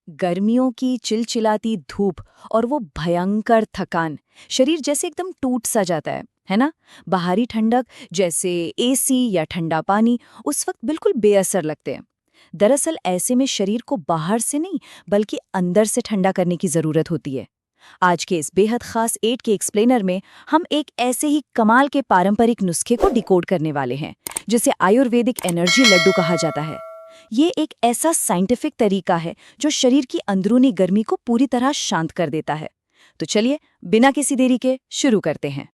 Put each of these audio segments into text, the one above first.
गर्मियों की चिलचिलाती धूप और वो भयंकर थकान, शरीर जैसे एकदम टूट सा जाता है ना। बाहरी ठंडक जैसे एसी या ठंडा पानी उस वक्त बिल्कुल बेअसर लगते हैं। दरअसल ऐसे में शरीर को बाहर से नहीं बल्कि अंदर से ठंडा करने की जरूरत होती है। आज के इस बेहद खास एड के एक्सप्लेनर में हम एक ऐसे ही कमाल के पारंपरिक नुस्खे को डिकोड करने वाले हैं, जिसे आयुर्वेदिक एनर्जी लड्डू कहा जाता है। ये एक ऐसा साइंटिफिक तरीका है जो शरीर की अंदरूनी गर्मी को पूरी तरह शांत कर देता है। तो चलिए बिना किसी देरी के शुरू करते हैं।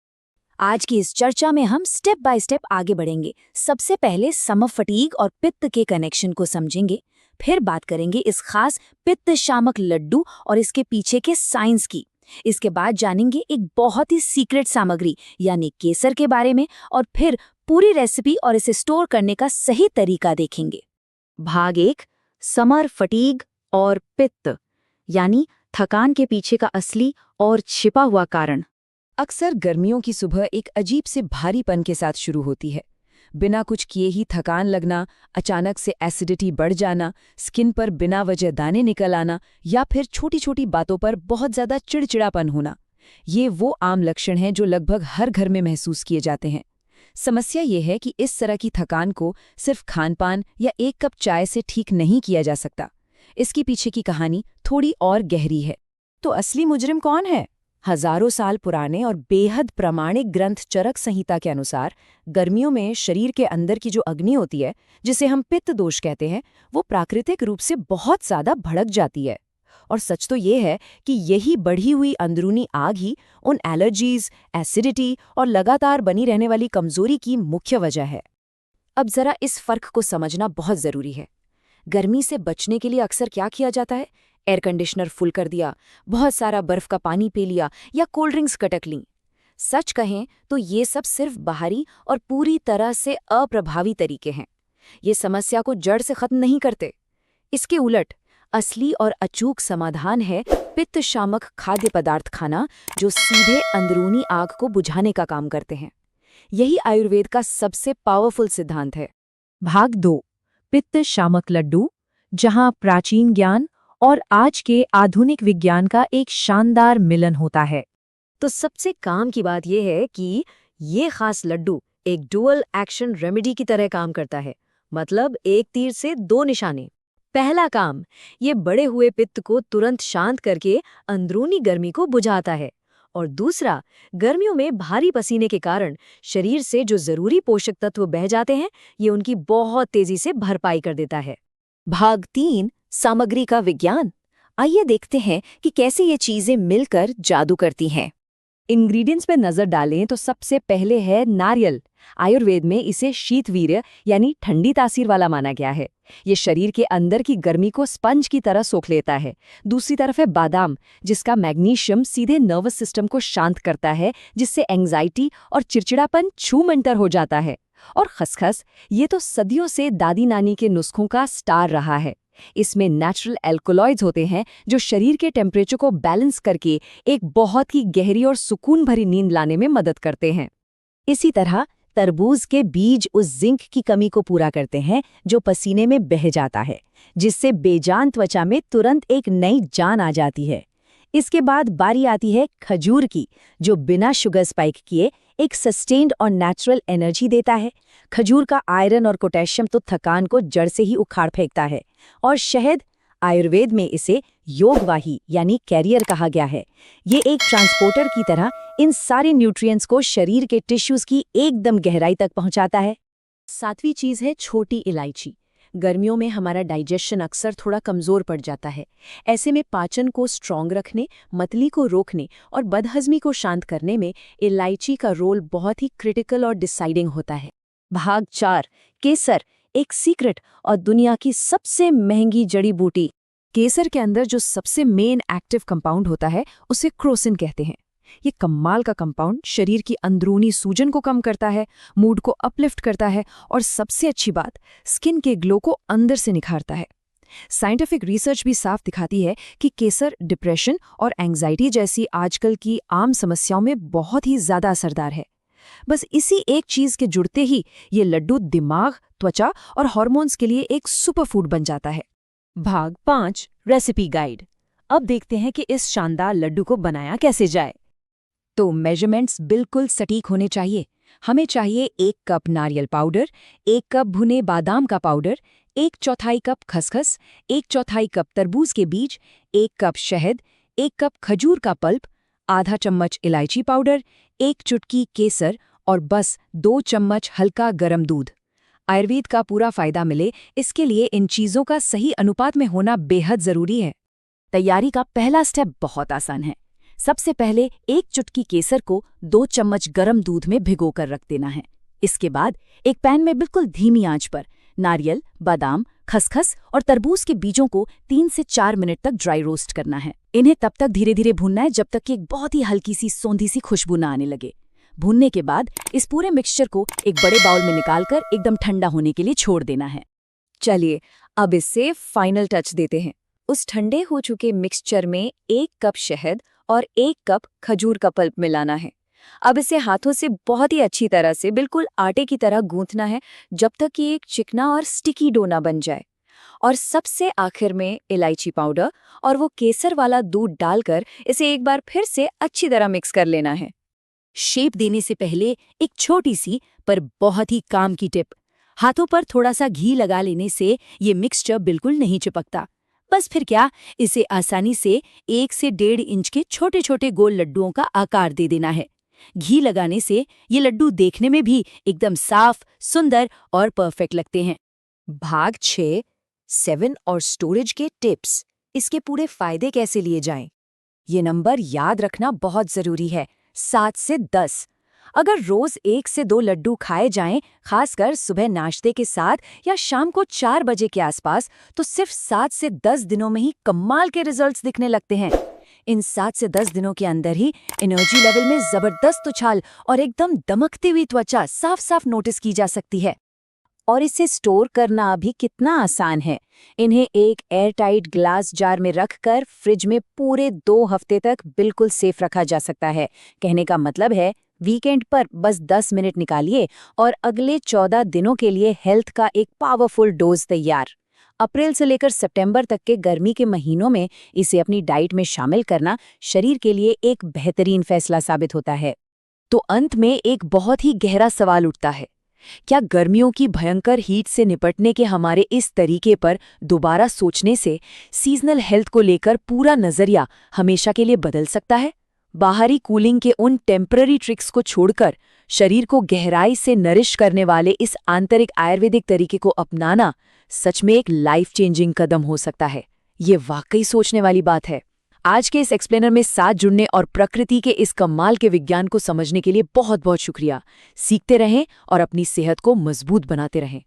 आज की इस चर्चा में हम स्टेप बाय स्टेप आगे बढ़ेंगे। सबसे पहले समर फटीग और पित्त के कनेक्शन को समझेंगे। फिर बात करेंगे इस खास पित्त शामक लड्डू और इसके पीछे के साइंस की। इसके बाद जानेंगे एक बहुत ही सीक्रेट सामग्री यानी केसर के बारे में, और फिर पूरी रेसिपी और इसे स्टोर करने का सही तरीका देखेंगे। भाग 1, समर फटीग और पित्त, यानी थकान के पीछे का असली और छिपा हुआ कारण। अक्सर गर्मियों की सुबह एक अजीब से भारीपन के साथ शुरू होती है। बिना कुछ किए ही थकान लगना, अचानक से एसिडिटी बढ़ जाना, स्किन पर बिना वजह दाने निकल आना या फिर छोटी छोटी बातों पर बहुत ज्यादा चिड़चिड़ापन होना। ये वो आम लक्षण हैं जो लगभग हर घर में महसूस किए जाते हैं। समस्या ये है कि इस तरह की थकान को सिर्फ खानपान या एक कप चाय से ठीक नहीं किया जा सकता। इसके पीछे की कहानी थोड़ी और गहरी है। तो असली मुजरिम कौन है? हजारों साल पुराने और बेहद प्रामाणिक ग्रंथ चरक संहिता के अनुसार गर्मियों में शरीर के अंदर की जो अग्नि होती है, जिसे हम पित्त दोष कहते हैं, वो प्राकृतिक रूप से बहुत ज्यादा भड़क जाती है। और सच तो ये है कि यही बढ़ी हुई अंदरूनी आग ही उन एलर्जीज, एसिडिटी और लगातार बनी रहने वाली कमजोरी की मुख्य वजह है। अब जरा इस फर्क को समझना बहुत जरूरी है। गर्मी से बचने के लिए अक्सर क्या किया जाता है? एयर कंडीशनर फुल कर दिया, बहुत सारा बर्फ का पानी पी लिया या कोल्ड ड्रिंक्स कटक लीं। सच कहें तो ये सब सिर्फ बाहरी और पूरी तरह से अप्रभावी तरीके हैं। ये समस्या को जड़ से खत्म नहीं करते। इसके उलट असली और अचूक समाधान है पित्त शामक खाद्य पदार्थ खाना, जो सीधे अंदरूनी आग को बुझाने का काम करते हैं। यही आयुर्वेद का सबसे पावरफुल सिद्धांत है। भाग 2, पित्त शामक लड्डू, जहां प्राचीन ज्ञान और आज के आधुनिक विज्ञान का एक शानदार मिलन होता है। तो सबसे काम की बात यह है कि ये खास लड्डू एक डुअल एक्शन रेमेडी की तरह काम करता है। मतलब एक तीर से दो निशाने। पहला काम, ये बढ़े हुए पित्त को तुरंत शांत करके अंदरूनी गर्मी को बुझाता है। और दूसरा, गर्मियों में भारी पसीने के कारण शरीर से जो जरूरी पोषक तत्व बह जाते हैं, ये उनकी बहुत तेजी से भरपाई कर देता है। भाग 3, सामग्री का विज्ञान। आइए देखते हैं कि कैसे ये चीजें मिलकर जादू करती हैं। इंग्रेडिएंट्स पे नजर डालें तो सबसे पहले है नारियल। आयुर्वेद में इसे शीतवीर्य यानी ठंडी तासीर वाला माना गया है। ये शरीर के अंदर की गर्मी को स्पंज की तरह सोख लेता है। दूसरी तरफ है बादाम, जिसका मैग्नीशियम सीधे नर्वस सिस्टम को शांत करता है, जिससे एंग्जाइटी और चिड़चिड़ापन छूमंतर हो जाता है। और खसखस, ये तो सदियों से दादी नानी के नुस्खों का स्टार रहा है। इसमें नेचुरल एल्कोलॉइड्स होते हैं जो शरीर के टेम्परेचर को बैलेंस करके एक बहुत ही गहरी और सुकून भरी नींद लाने में मदद करते हैं। इसी तरह तरबूज के बीज उस जिंक की कमी को पूरा करते हैं जो पसीने में बह जाता है, जिससे बेजान त्वचा में तुरंत एक नई जान आ जाती है। इसके बाद बारी आती है खजूर की, जो बिना शुगर स्पाइक किए एक सस्टेन्ड और नेचुरल एनर्जी देता है। खजूर का आयरन और पोटेशियम तो थकान को जड़ से ही उखाड़ फेंकता है। और शहद, आयुर्वेद में इसे योगवाही यानी कैरियर कहा गया है। ये एक ट्रांसपोर्टर की तरह इन सारे न्यूट्रिएंट्स को शरीर के टिश्यूज की एकदम गहराई तक पहुंचाता है। सातवीं चीज है छोटी इलायची। गर्मियों में हमारा डाइजेशन अक्सर थोड़ा कमजोर पड़ जाता है। ऐसे में पाचन को स्ट्रॉन्ग रखने, मतली को रोकने और बदहजमी को शांत करने में इलायची का रोल बहुत ही क्रिटिकल और डिसाइडिंग होता है। भाग 4, केसर, एक सीक्रेट और दुनिया की सबसे महंगी जड़ी बूटी। केसर के अंदर जो सबसे मेन एक्टिव कंपाउंड होता है, उसे क्रोसिन कहते हैं। ये कमाल का कंपाउंड शरीर की अंदरूनी सूजन को कम करता है, मूड को अपलिफ्ट करता है और सबसे अच्छी बात, स्किन के ग्लो को अंदर से निखारता है। साइंटिफिक रिसर्च भी साफ दिखाती है कि केसर डिप्रेशन और एंग्जाइटी जैसी आजकल की आम समस्याओं में बहुत ही ज्यादा असरदार है। बस इसी एक चीज के जुड़ते ही ये लड्डू दिमाग, त्वचा और हार्मोन्स के लिए एक सुपर फूड बन जाता है। भाग 5 रेसिपी गाइड। अब देखते हैं कि इस शानदार लड्डू को बनाया कैसे जाए। तो मेजरमेंट्स बिल्कुल सटीक होने चाहिए। हमें चाहिए 1 कप नारियल पाउडर, 1 कप भुने बादाम का पाउडर, 1/4 कप खसखस, 1/4 कप तरबूज के बीज, 1 कप शहद, 1 कप खजूर का पल्प, आधा चम्मच इलायची पाउडर, 1 चुटकी केसर और बस 2 चम्मच हल्का गरम दूध। आयुर्वेद का पूरा फायदा मिले इसके लिए इन चीज़ों का सही अनुपात में होना बेहद ज़रूरी है। तैयारी का पहला स्टेप बहुत आसान है। सबसे पहले 1 चुटकी केसर को 2 चम्मच गरम दूध में भिगोकर रख देना है। इसके बाद एक पैन में बिल्कुल धीमी आंच पर नारियल, बादाम, खसखस और तरबूज के बीजों को 3 से 4 मिनट तक ड्राई रोस्ट करना है। इन्हें तब तक धीरे धीरे भूनना है जब तक कि एक बहुत ही हल्की सी सौंधी सी खुशबू न आने लगे। भूनने के बाद इस पूरे मिक्सचर को एक बड़े बाउल में निकालकर एकदम ठंडा होने के लिए छोड़ देना है। चलिए अब इससे फाइनल टच देते हैं। उस ठंडे हो चुके मिक्सचर में 1 कप शहद और 1 कप खजूर का पल्प मिलाना है। अब इसे हाथों से बहुत ही अच्छी तरह से बिल्कुल आटे की तरह गूंथना है जब तक कि एक चिकना और स्टिकी डो ना बन जाए। और सबसे आखिर में इलायची पाउडर और वो केसर वाला दूध डालकर इसे एक बार फिर से अच्छी तरह मिक्स कर लेना है। शेप देने से पहले एक छोटी सी पर बहुत ही काम की टिप। हाथों पर थोड़ा सा घी लगा लेने से ये मिक्सचर बिल्कुल नहीं चिपकता। बस फिर क्या, इसे आसानी से 1 से 1.5 इंच के छोटे छोटे गोल लड्डुओं का आकार दे देना है। घी लगाने से ये लड्डू देखने में भी एकदम साफ, सुंदर और परफेक्ट लगते हैं। भाग 6 7 और स्टोरेज के टिप्स। इसके पूरे फायदे कैसे लिए जाएं? ये नंबर याद रखना बहुत जरूरी है, 7 से 10। अगर रोज 1 से 2 लड्डू खाए जाएं, खासकर सुबह नाश्ते के साथ या शाम को 4 बजे के आसपास, तो सिर्फ 7 से 10 दिनों में ही कमाल के रिजल्ट्स दिखने लगते हैं। इन 7 से 10 दिनों के अंदर ही एनर्जी लेवल में जबरदस्त उछाल और एकदम दमकती हुई त्वचा साफ साफ नोटिस की जा सकती है। और इसे स्टोर करना भी कितना आसान है। इन्हें एक एयरटाइट ग्लास जार में रखकर फ्रिज में पूरे 2 हफ्ते तक बिल्कुल सेफ रखा जा सकता है। कहने का मतलब है, वीकेंड पर बस 10 मिनट निकालिए और अगले 14 दिनों के लिए हेल्थ का एक पावरफुल डोज तैयार। अप्रैल से लेकर सितंबर तक के गर्मी के महीनों में इसे अपनी डाइट में शामिल करना शरीर के लिए एक बेहतरीन फैसला साबित होता है। तो अंत में एक बहुत ही गहरा सवाल उठता है, क्या गर्मियों की भयंकर हीट से निपटने के हमारे इस तरीके पर दोबारा सोचने से सीजनल हेल्थ को लेकर पूरा नजरिया हमेशा के लिए बदल सकता है? बाहरी कूलिंग के उन टेम्पररी ट्रिक्स को छोड़कर शरीर को गहराई से नरिश करने वाले इस आंतरिक आयुर्वेदिक तरीके को अपनाना सच में एक लाइफ चेंजिंग कदम हो सकता है। ये वाकई सोचने वाली बात है। आज के इस एक्सप्लेनर में साथ जुड़ने और प्रकृति के इस कमाल के विज्ञान को समझने के लिए बहुत बहुत शुक्रिया। सीखते रहें और अपनी सेहत को मजबूत बनाते रहें।